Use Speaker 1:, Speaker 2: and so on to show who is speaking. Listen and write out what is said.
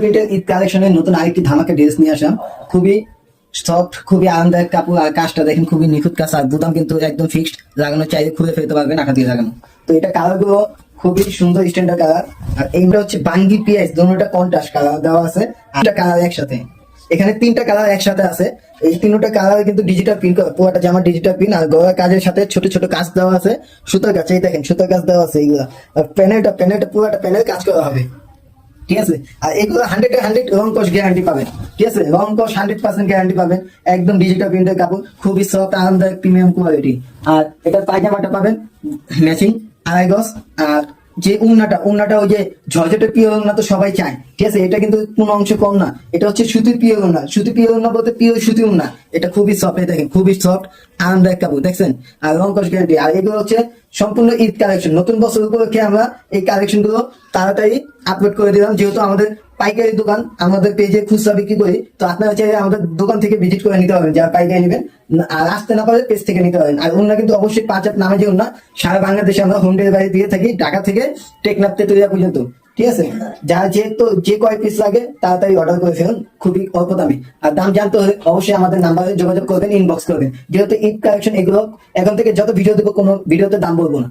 Speaker 1: প্রিন্টের ঈদ কালেকশনের নতুন আরেকটি ধামাকা ড্রেস নিয়ে আসলাম। খুবই সফট, খুবই আরামদায়ক কাপড়, আর কাজটা দেখেন খুবই নিখুঁত কাজ, আর বুতাম কিন্তু একদম ফিক্সড, লাগানো চাইলে খুলে ফেলতে পারবেন আঠা দিয়ে লাগানো। তো এটা কালার গুলো খুবই সুন্দর স্ট্যান্ডার্ড কালার, আর এইটা হচ্ছে বাঙ্গি পিএস, দুটোটা কন্ট্রাস্ট কালার দেওয়া আছে, আটটা কালার একসাথে। এখানে তিনটা কালার একসাথে আছে। এই তিনটা কালার কিন্তু ডিজিটাল প্রিন্ট, পুরোটা জামা ডিজিটাল প্রিন্ট, আর গলার কাজের সাথে ছোট ছোট কাজ দেওয়া আছে, সুতার কাজ। এই দেখেন সুতার কাজ দেওয়া আছে এইগুলা। আর প্যানেলটা পুরোটা প্যানেল কাজ করা হবে, ঠিক আছে। আর এগুলো 100 রং কস গ্যারান্টি পাবেন, ঠিক আছে। রং কস 100% গ্যারান্টি পাবেন। একদম ডিজিটাল প্রিন্টের কাপড়, খুবই সফট, আরামদায়ক, প্রিমিয়াম কোয়ালিটি। আর এটা পায়জামাটা পাবেন ম্যাচিং 2.5 গজ। আর যে উন্নাটা ওই যে ঝরঝটে পিওর উন্না তো সবাই চায়, ঠিক আছে। এটা কিন্তু কোনো অংশ কম না, এটা হচ্ছে সুতির পিওর উন্না। সুতির পিওর উন্না বলতে পিওর সুতি উন্না। এটা খুবই সফট, দেখেন খুবই সফট, আরামদায়ক কাপড় দেখছেন। আর রং কস গ্যারান্টি। আর এগুলো হচ্ছে সম্পূর্ণ ঈদ কালেকশন। নতুন বছর উপলক্ষে আমরা এই কালেকশন গুলো তাড়াতাড়ি আপলোড করে দিলাম, যেহেতু আমাদের পাইকারি দোকান, আমাদের পেজে খুচরা বিক্রি করি। তো আপনারা চাইলে আমাদের দোকান থেকে ভিজিট করে নিতে পারবেন, যারা পাইকারি নেবেন। আর আসতে না পারলে পেজ থেকে নিতে পারবেন। আর ওনারা কিন্তু অবশ্যই 5 হাত নামে যে ওনা, সারা বাংলাদেশে আমরা হোম ডেলিভারি দিয়ে থাকি, ঢাকা থেকে টেকনাফ তেতুলিয়া পর্যন্ত, ঠিক আছে। যার যে কয় পিস লাগে তাড়াতাড়ি অর্ডার করে ফেলুন, খুবই অল্প দামে। আর দাম জানতে হলে অবশ্যই আমাদের নাম্বারে যোগাযোগ করবেন, ইনবক্স করবেন। যেহেতু ঈদ কালেকশন এগুলো এখন থেকে যত ভিডিও দেবো, কোনো ভিডিওতে দাম বলবো না।